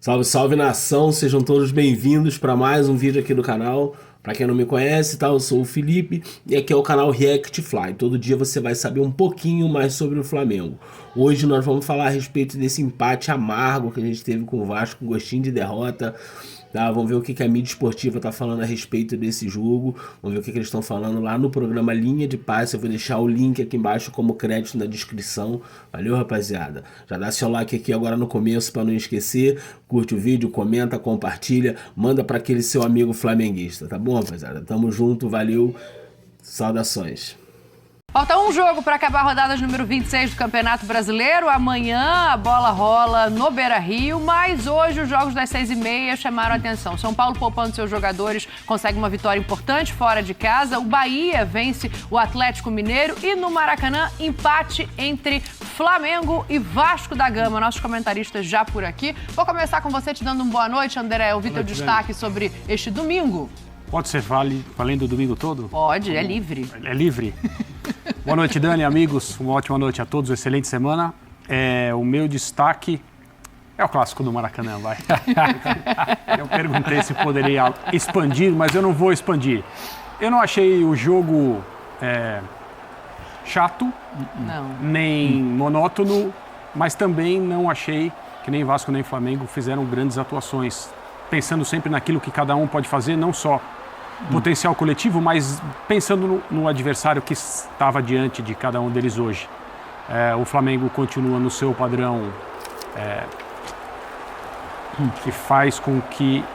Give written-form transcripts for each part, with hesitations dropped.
Salve, salve nação, sejam todos bem-vindos para mais um vídeo aqui do canal. Para quem não me conhece, tá? Eu sou o Felipe e aqui é o canal React Fly. Todo dia você vai saber um pouquinho mais sobre o Flamengo. Hoje nós vamos falar a respeito desse empate amargo que a gente teve com o Vasco, com gostinho de derrota. Tá, vamos ver o que a mídia esportiva está falando a respeito desse jogo. Vamos ver o que eles estão falando lá no programa Linha de Passe. Eu vou deixar o link aqui embaixo como crédito na descrição. Valeu, rapaziada. Já dá seu like aqui agora no começo para não esquecer. Curte o vídeo, comenta, compartilha. Manda para aquele seu amigo flamenguista. Tá bom, rapaziada? Tamo junto, valeu. Saudações. Falta um jogo para acabar a rodada número 26 do Campeonato Brasileiro. Amanhã a bola rola no Beira-Rio, mas hoje os jogos das 6h30 chamaram a atenção. São Paulo, poupando seus jogadores, consegue uma vitória importante fora de casa. O Bahia vence o Atlético Mineiro e no Maracanã, empate entre Flamengo e Vasco da Gama. Nossos comentaristas já por aqui. Vou começar com você te dando uma boa noite, André. Ouvir teu destaque sobre este domingo. Pode ser valendo o domingo todo? Pode, é livre. É livre? Boa noite, Dani, amigos. Uma ótima noite a todos, excelente semana. O meu destaque é o clássico do Maracanã, vai. Eu perguntei se poderia expandir, mas eu não vou expandir. Eu não achei o jogo chato, nem monótono, mas também não achei que nem Vasco nem Flamengo fizeram grandes atuações. Pensando sempre naquilo que cada um pode fazer, não só potencial coletivo, mas pensando no adversário que estava diante de cada um deles hoje. O Flamengo continua no seu padrão que faz com que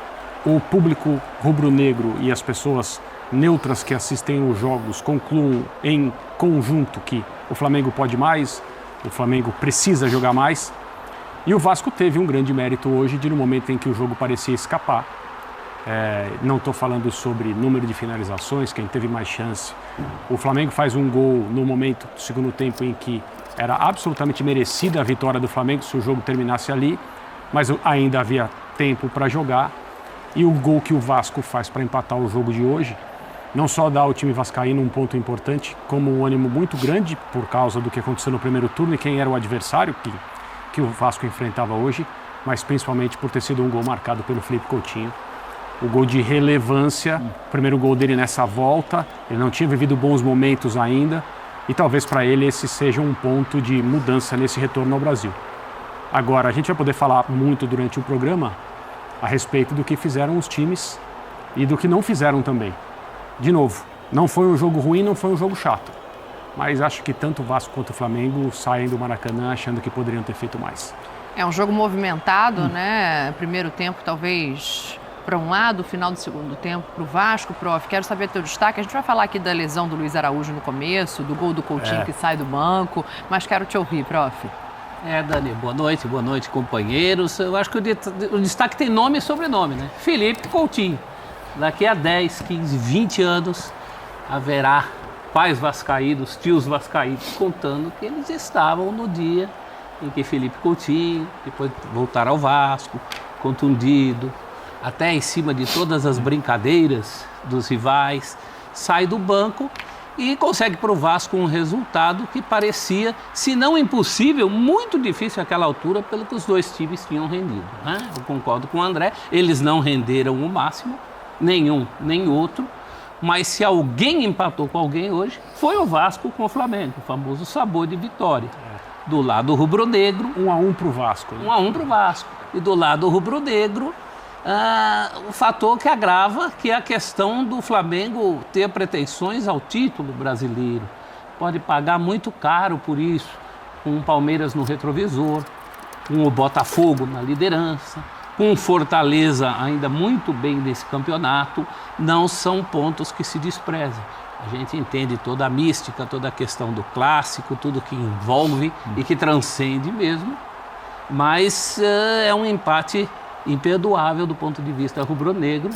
o público rubro-negro e as pessoas neutras que assistem os jogos concluam em conjunto que o Flamengo pode mais, o Flamengo precisa jogar mais. E o Vasco teve um grande mérito hoje de, no momento em que o jogo parecia escapar, não estou falando sobre número de finalizações, quem teve mais chance. O Flamengo faz um gol no momento do segundo tempo em que era absolutamente merecida a vitória do Flamengo se o jogo terminasse ali, mas ainda havia tempo para jogar. E o gol que o Vasco faz para empatar o jogo de hoje, não só dá ao time vascaíno um ponto importante, como um ânimo muito grande por causa do que aconteceu no primeiro turno e quem era o adversário que o Vasco enfrentava hoje, mas principalmente por ter sido um gol marcado pelo Felipe Coutinho. O gol de relevância, o primeiro gol dele nessa volta, ele não tinha vivido bons momentos ainda e talvez para ele esse seja um ponto de mudança nesse retorno ao Brasil. Agora, a gente vai poder falar muito durante o programa a respeito do que fizeram os times e do que não fizeram também. De novo, não foi um jogo ruim, não foi um jogo chato, mas acho que tanto o Vasco quanto o Flamengo saem do Maracanã achando que poderiam ter feito mais. É um jogo movimentado, né? Primeiro tempo talvez para um lado, final do segundo tempo para o Vasco. Prof, quero saber teu destaque. A gente vai falar aqui da lesão do Luiz Araújo no começo, do gol do Coutinho que sai do banco, mas quero te ouvir, prof. Dani, boa noite, companheiros. Eu acho que o destaque tem nome e sobrenome, né? Felipe Coutinho. Daqui a 10, 15, 20 anos haverá pais vascaínos, tios vascaínos, contando que eles estavam no dia em que Felipe Coutinho, depois voltar ao Vasco, contundido, até em cima de todas as brincadeiras dos rivais, sai do banco e consegue para o Vasco um resultado que parecia, se não impossível, muito difícil àquela altura, pelo que os dois times tinham rendido, né? Eu concordo com o André, eles não renderam o máximo, nenhum nem outro, mas se alguém empatou com alguém hoje, foi o Vasco com o Flamengo, o famoso sabor de vitória. Do lado rubro-negro... 1-1 para o Vasco. Né? 1-1 para o Vasco. E do lado rubro-negro, o fator que agrava, que é a questão do Flamengo ter pretensões ao título brasileiro. Pode pagar muito caro por isso, com o Palmeiras no retrovisor, com o Botafogo na liderança, com o Fortaleza ainda muito bem nesse campeonato. Não são pontos que se desprezam. A gente entende toda a mística, toda a questão do clássico, tudo que envolve e que transcende mesmo, mas é um empate imperdoável do ponto de vista rubro-negro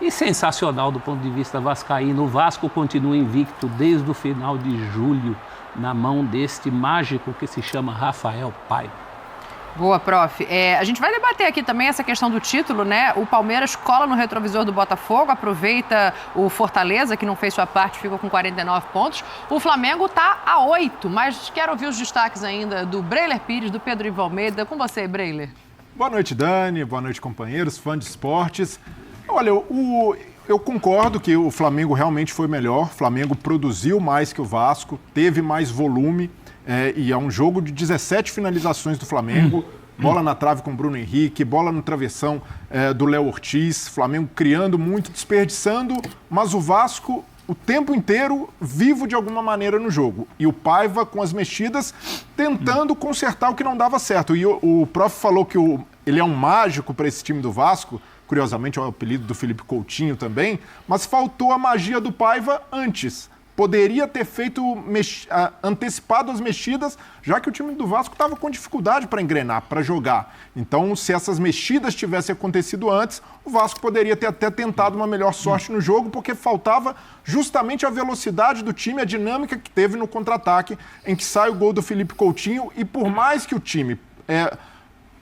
e sensacional do ponto de vista vascaíno. O Vasco continua invicto desde o final de julho na mão deste mágico que se chama Rafael Paiva. Boa, prof. A gente vai debater aqui também essa questão do título, né? O Palmeiras cola no retrovisor do Botafogo, aproveita o Fortaleza, que não fez sua parte, ficou com 49 pontos. O Flamengo está a 8, mas quero ouvir os destaques ainda do Breiler Pires, do Pedro Ivo Almeida. Com você, Breiler. Boa noite, Dani. Boa noite, companheiros, fãs de esportes. Olha, eu concordo que o Flamengo realmente foi melhor. O Flamengo produziu mais que o Vasco, teve mais volume. E é um jogo de 17 finalizações do Flamengo. Bola na trave com o Bruno Henrique, bola no travessão do Léo Ortiz. Flamengo criando muito, desperdiçando. Mas o Vasco, o tempo inteiro, vivo de alguma maneira no jogo. E o Paiva, com as mexidas, tentando consertar o que não dava certo. E o prof falou que ele é um mágico para esse time do Vasco. Curiosamente, é o apelido do Felipe Coutinho também. Mas faltou a magia do Paiva antes. Poderia ter feito, antecipado as mexidas, já que o time do Vasco estava com dificuldade para engrenar, para jogar. Então, se essas mexidas tivessem acontecido antes, o Vasco poderia ter até tentado uma melhor sorte no jogo, porque faltava justamente a velocidade do time, a dinâmica que teve no contra-ataque, em que sai o gol do Felipe Coutinho. E por mais que o time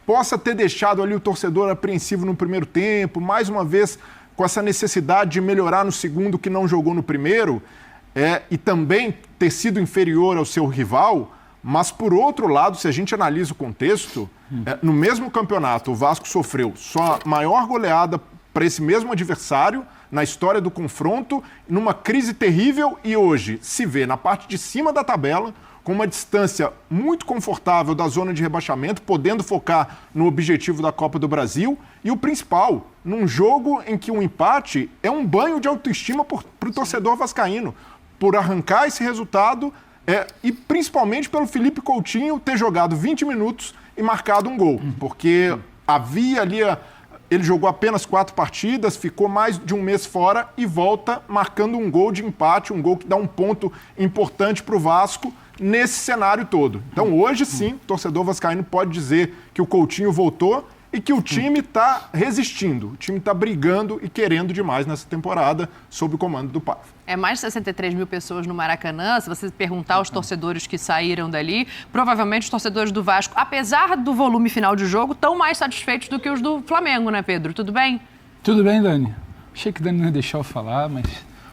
possa ter deixado ali o torcedor apreensivo no primeiro tempo, mais uma vez com essa necessidade de melhorar no segundo que não jogou no primeiro, e também ter sido inferior ao seu rival, mas por outro lado, se a gente analisa o contexto, no mesmo campeonato o Vasco sofreu sua maior goleada para esse mesmo adversário na história do confronto, numa crise terrível, e hoje se vê na parte de cima da tabela, com uma distância muito confortável da zona de rebaixamento, podendo focar no objetivo da Copa do Brasil, e o principal, num jogo em que um empate é um banho de autoestima para o torcedor vascaíno, por arrancar esse resultado e principalmente pelo Felipe Coutinho ter jogado 20 minutos e marcado um gol, porque havia ali, ele jogou apenas 4 partidas, ficou mais de um mês fora e volta marcando um gol de empate, um gol que dá um ponto importante para o Vasco nesse cenário todo. Então hoje sim, o torcedor vascaíno pode dizer que o Coutinho voltou e que o time está resistindo, o time está brigando e querendo demais nessa temporada sob o comando do Paiva. É mais de 63 mil pessoas no Maracanã. Se você perguntar aos torcedores que saíram dali, provavelmente os torcedores do Vasco, apesar do volume final de jogo, estão mais satisfeitos do que os do Flamengo, né, Pedro? Tudo bem? Tudo bem, Dani. Achei que a Dani não ia deixar eu falar, mas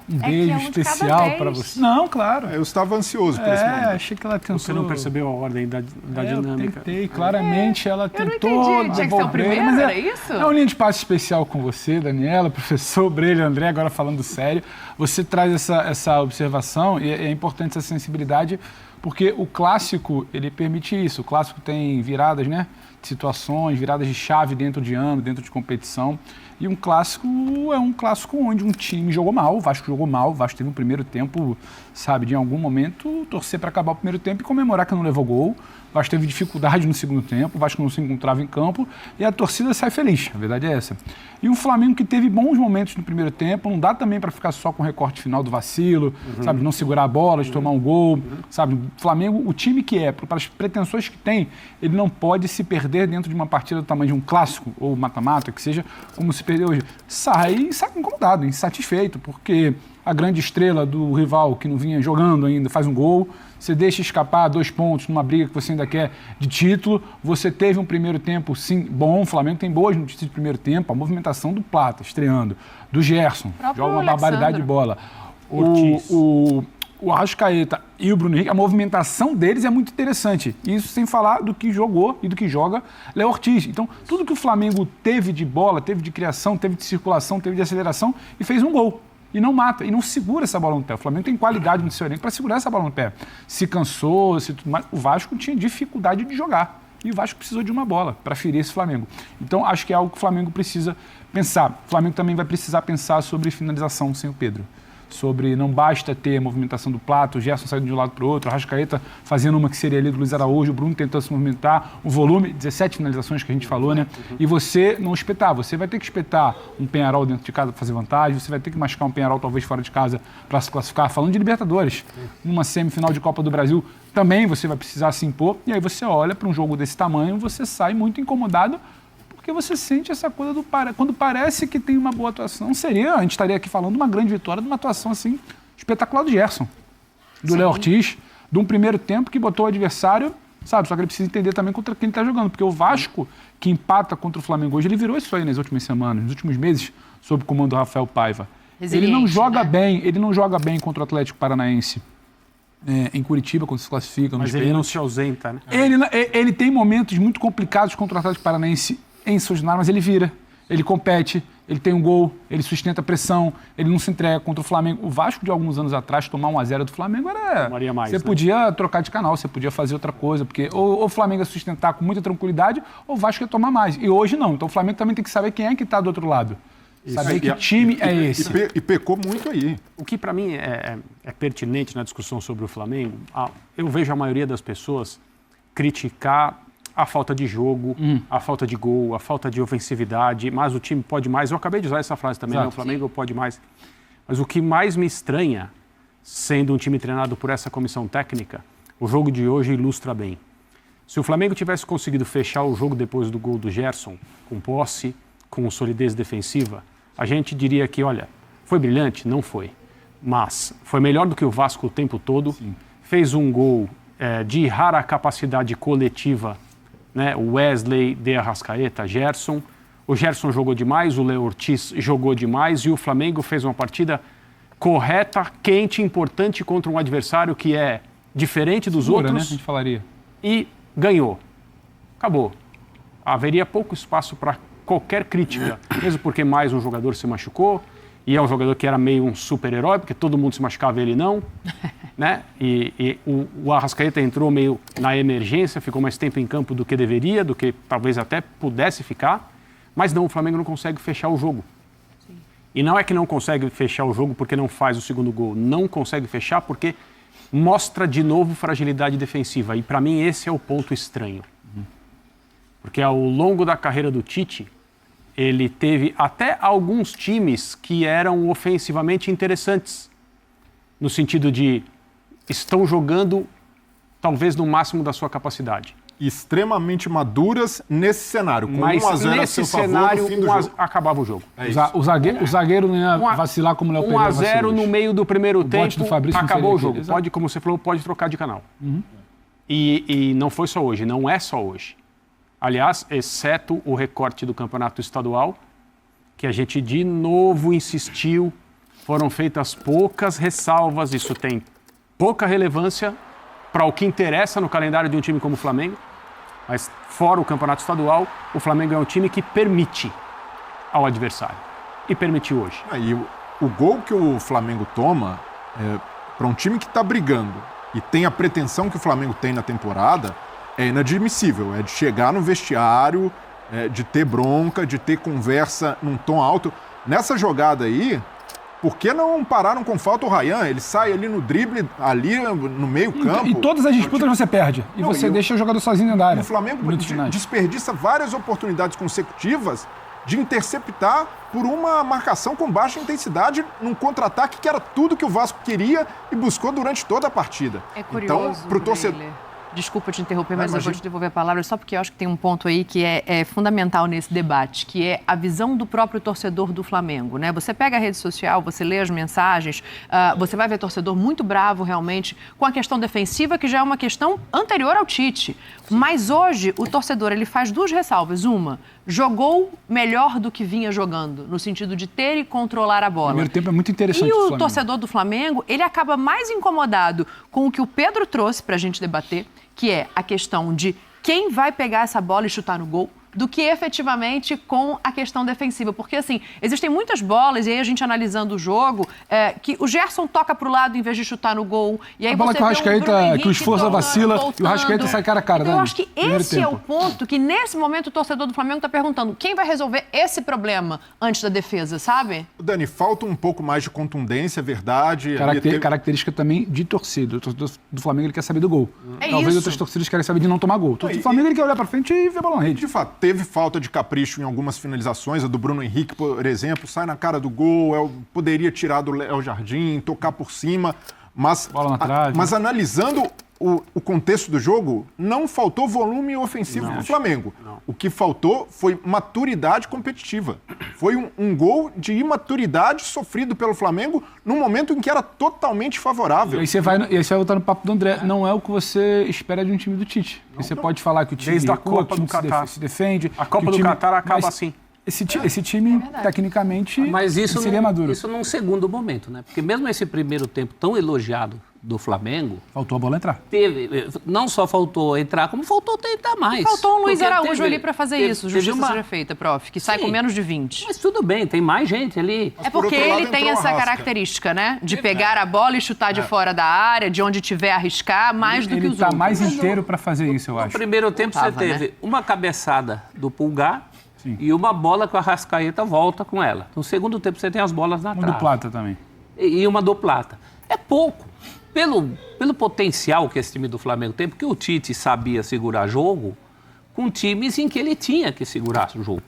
um beijo especial para você. Não, claro. Eu estava ansioso por esse momento. Achei que ela tentou... Você não percebeu a ordem da dinâmica. Eu tentei, claramente ela tentou Eu não entendi. Tinha que ser o primeiro, mas era isso? É um linha de passe especial com você, Daniela, professor Breilha, André, agora falando sério. Você traz essa observação e é importante essa sensibilidade, porque o clássico, ele permite isso. O clássico tem viradas, né? De situações, viradas de chave dentro de ano, dentro de competição. E um clássico é um clássico onde um time jogou mal, o Vasco jogou mal, o Vasco teve um primeiro tempo, sabe, de em algum momento torcer para acabar o primeiro tempo e comemorar que não levou gol. O Vasco teve dificuldade no segundo tempo, o Vasco não se encontrava em campo e a torcida sai feliz, a verdade é essa. E um Flamengo que teve bons momentos no primeiro tempo, não dá também para ficar só com o recorte final do vacilo, sabe, de não segurar a bola, de tomar um gol, sabe. O Flamengo, o time que para as pretensões que tem, ele não pode se perder dentro de uma partida do tamanho de um clássico ou mata-mata, que seja como se perdeu hoje. Sai incomodado, insatisfeito, porque a grande estrela do rival que não vinha jogando ainda faz um gol, você deixa escapar 2 pontos numa briga que você ainda quer de título, você teve um primeiro tempo, sim, bom, o Flamengo tem boas notícias de primeiro tempo, a movimentação do Plata, estreando, do Gerson, joga uma barbaridade de bola. O Arrascaeta e o Bruno Henrique, a movimentação deles é muito interessante. Isso sem falar do que jogou e do que joga Léo Ortiz. Então, tudo que o Flamengo teve de bola, teve de criação, teve de circulação, teve de aceleração e fez um gol. E não mata, e não segura essa bola no pé. O Flamengo tem qualidade no seu elenco para segurar essa bola no pé. Se cansou, tudo mais. O Vasco tinha dificuldade de jogar. E o Vasco precisou de uma bola para ferir esse Flamengo. Então, acho que é algo que o Flamengo precisa pensar. O Flamengo também vai precisar pensar sobre finalização sem o Pedro. Sobre não basta ter a movimentação do Plata, o Gerson saindo de um lado para o outro, a Arrascaeta fazendo uma que seria ali do Luiz Araújo, o Bruno tentando se movimentar, o volume, 17 finalizações que a gente falou, né? E você não espetar, você vai ter que espetar um Penharol dentro de casa para fazer vantagem, você vai ter que machucar um Penharol talvez fora de casa para se classificar, falando de Libertadores. Numa semifinal de Copa do Brasil também você vai precisar se impor, e aí você olha para um jogo desse tamanho, você sai muito incomodado, porque você sente essa coisa quando parece que tem uma boa atuação. A gente estaria aqui falando de uma grande vitória, de uma atuação assim espetacular do Gerson, do Léo Ortiz, de um primeiro tempo que botou o adversário, sabe, só que ele precisa entender também contra quem ele está jogando, porque o Vasco, que empata contra o Flamengo hoje, ele virou isso aí nas últimas semanas, nos últimos meses, sob o comando do Rafael Paiva. Ele não joga bem contra o Atlético Paranaense. Em Curitiba, quando se classifica. Mas ele não se ausenta, né? Ele tem momentos muito complicados contra o Atlético Paranaense em suas normas ele vira, ele compete, ele tem um gol, ele sustenta a pressão, ele não se entrega contra o Flamengo. O Vasco, de alguns anos atrás, tomar 1-0 do Flamengo era... Você podia trocar de canal, você podia fazer outra coisa, porque ou o Flamengo ia sustentar com muita tranquilidade, ou o Vasco ia tomar mais. E hoje não. Então o Flamengo também tem que saber quem é que está do outro lado. Saber que time é esse. E pecou muito aí. O que para mim é pertinente na discussão sobre o Flamengo, eu vejo a maioria das pessoas criticar a falta de jogo, a falta de gol, a falta de ofensividade, mas o time pode mais. Eu acabei de usar essa frase também, né? O Flamengo pode mais. Mas o que mais me estranha, sendo um time treinado por essa comissão técnica, o jogo de hoje ilustra bem. Se o Flamengo tivesse conseguido fechar o jogo depois do gol do Gerson, com posse, com solidez defensiva, a gente diria que, olha, foi brilhante? Não foi. Mas foi melhor do que o Vasco o tempo todo. Sim. Fez um gol de rara capacidade coletiva, né? O Wesley, De Arrascaeta, Gerson. O Gerson jogou demais, o Léo Ortiz jogou demais e o Flamengo fez uma partida correta, quente, importante contra um adversário que é diferente dos outros. Né? A gente falaria. E ganhou. Acabou. Haveria pouco espaço para qualquer crítica, mesmo porque mais um jogador se machucou, e é um jogador que era meio um super-herói, porque todo mundo se machucava e ele não, né? E o Arrascaeta entrou meio na emergência, ficou mais tempo em campo do que deveria, do que talvez até pudesse ficar, mas não, o Flamengo não consegue fechar o jogo. Sim. E não é que não consegue fechar o jogo porque não faz o segundo gol, não consegue fechar porque mostra de novo fragilidade defensiva, e para mim esse é o ponto estranho. Porque ao longo da carreira do Tite, ele teve até alguns times que eram ofensivamente interessantes, no sentido de estão jogando talvez no máximo da sua capacidade. Extremamente maduras nesse cenário, com 1-0 a seu favor no fim do jogo. Acabava o jogo. O zagueiro não ia vacilar como o Léo Pereira vacilou. 1-0 no meio do primeiro tempo, acabou o jogo. Exato. Pode, como você falou, pode trocar de canal. E não foi só hoje, não é só hoje. Aliás, exceto o recorte do campeonato estadual, que a gente de novo insistiu, foram feitas poucas ressalvas, isso tem pouca relevância para o que interessa no calendário de um time como o Flamengo, mas fora o campeonato estadual, o Flamengo é um time que permite ao adversário, e permitiu hoje. E o gol que o Flamengo toma, para um time que está brigando e tem a pretensão que o Flamengo tem na temporada, é inadmissível, é de chegar no vestiário, de ter bronca, de ter conversa num tom alto. Nessa jogada aí, por que não pararam com falta o Ryan? Ele sai ali no drible, ali no meio campo. E todas as disputas você perde. E você deixa o jogador sozinho dentro da área. O Flamengo desperdiça várias oportunidades consecutivas de interceptar por uma marcação com baixa intensidade num contra-ataque que era tudo que o Vasco queria e buscou durante toda a partida. É curioso, então, pro torcedor... Desculpa te interromper, mas eu vou te devolver a palavra só porque eu acho que tem um ponto aí que é fundamental nesse debate, que é a visão do próprio torcedor do Flamengo, né? Você pega a rede social, você lê as mensagens, você vai ver torcedor muito bravo realmente com a questão defensiva, que já é uma questão anterior ao Tite. Mas hoje o torcedor ele faz duas ressalvas. Uma, jogou melhor do que vinha jogando, no sentido de ter e controlar a bola. O primeiro tempo é muito interessante. E o torcedor do Flamengo, ele acaba mais incomodado com o que o Pedro trouxe para a gente debater, que é a questão de quem vai pegar essa bola e chutar no gol, do que efetivamente com a questão defensiva. Porque, assim, existem muitas bolas, e aí a gente analisando o jogo, que o Gerson toca pro lado em vez de chutar no gol. E aí a bola você que o Arrascaeta, que o esforço vacila, e o Arrascaeta sai cara a cara. Então, eu acho que esse é o ponto que, nesse momento, o torcedor do Flamengo está perguntando quem vai resolver esse problema antes da defesa, sabe? Dani, falta um pouco mais de contundência, verdade. Característica também de torcida. O torcedor do Flamengo ele quer saber do gol. Talvez isso. Outras torcidas querem saber de não tomar gol. O torcedor do Flamengo ele quer olhar pra frente e ver a bola na rede. De fato, teve falta de capricho em algumas finalizações. A do Bruno Henrique, por exemplo, sai na cara do gol, poderia tirar do Léo Jardim, tocar por cima, mas analisando o contexto do jogo, não faltou volume ofensivo para o Flamengo. Não. O que faltou foi maturidade competitiva. Foi um gol de imaturidade sofrido pelo Flamengo num momento em que era totalmente favorável. E aí você vai voltar no papo do André. Não é o que você espera de um time do Tite. Você pode falar que o time desde a Copa do Catar se defende. A Copa do Catar acaba assim. Esse time, tecnicamente, mas isso seria maduro. Isso num segundo momento, né? Porque mesmo esse primeiro tempo tão elogiado do Flamengo, Faltou a bola entrar. não só faltou entrar, como faltou tentar mais. Faltou um Luiz Porque Araújo ali para fazer isso, justiça seja feita, prof, que sai Sim. com menos de 20. Mas tudo bem, tem mais gente ali. É por porque outro lado, ele tem entrou essa Arrasca. característica, né? De pegar a bola e chutar de fora da área, de onde tiver arriscar, mais do que Ele os está outros. mais inteiro para fazer isso, eu No acho. primeiro tempo Tava, você teve né? uma cabeçada do Pulgar Sim. e uma bola que o Arrascaeta volta com ela. No segundo tempo você tem as bolas na Uma trave. do Plata também. E uma do Plata. É pouco. Pelo potencial que esse time do Flamengo tem, porque o Tite sabia segurar jogo com times em que ele tinha que segurar o jogo.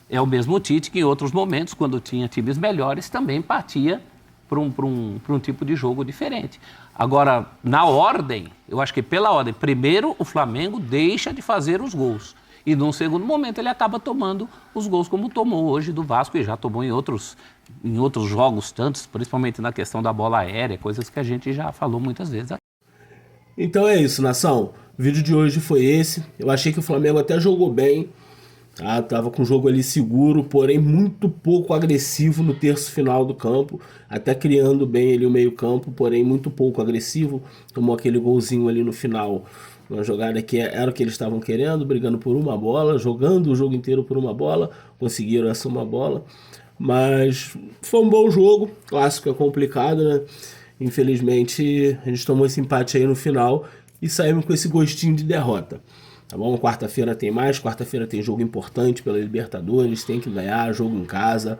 É o mesmo Tite que em outros momentos, quando tinha times melhores, também partia para um tipo de jogo diferente. Agora, na ordem, eu acho que pela ordem, primeiro o Flamengo deixa de fazer os gols. E num segundo momento ele acaba tomando os gols como tomou hoje do Vasco e já tomou em outros jogos tantos, principalmente na questão da bola aérea, coisas que a gente já falou muitas vezes. Então é isso, nação. O vídeo de hoje foi esse. Eu achei que o Flamengo até jogou bem. Tá? Tava com o jogo ali seguro, porém muito pouco agressivo no terço final do campo. Até criando bem ali o meio campo, porém muito pouco agressivo. Tomou aquele golzinho ali no final. Uma jogada que era o que eles estavam querendo, brigando por uma bola, jogando o jogo inteiro por uma bola. Conseguiram essa uma bola. Mas foi um bom jogo. Clássico é complicado, né? Infelizmente, a gente tomou esse empate aí no final e saímos com esse gostinho de derrota. Tá bom? Quarta-feira tem mais. Quarta-feira tem jogo importante pela Libertadores. Tem que ganhar, jogo em casa.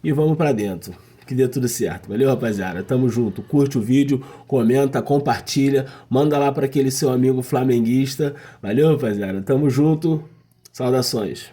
E vamos pra dentro. Que dê tudo certo. Valeu, rapaziada. Tamo junto. Curte o vídeo, comenta, compartilha. Manda lá para aquele seu amigo flamenguista. Valeu, rapaziada. Tamo junto. Saudações.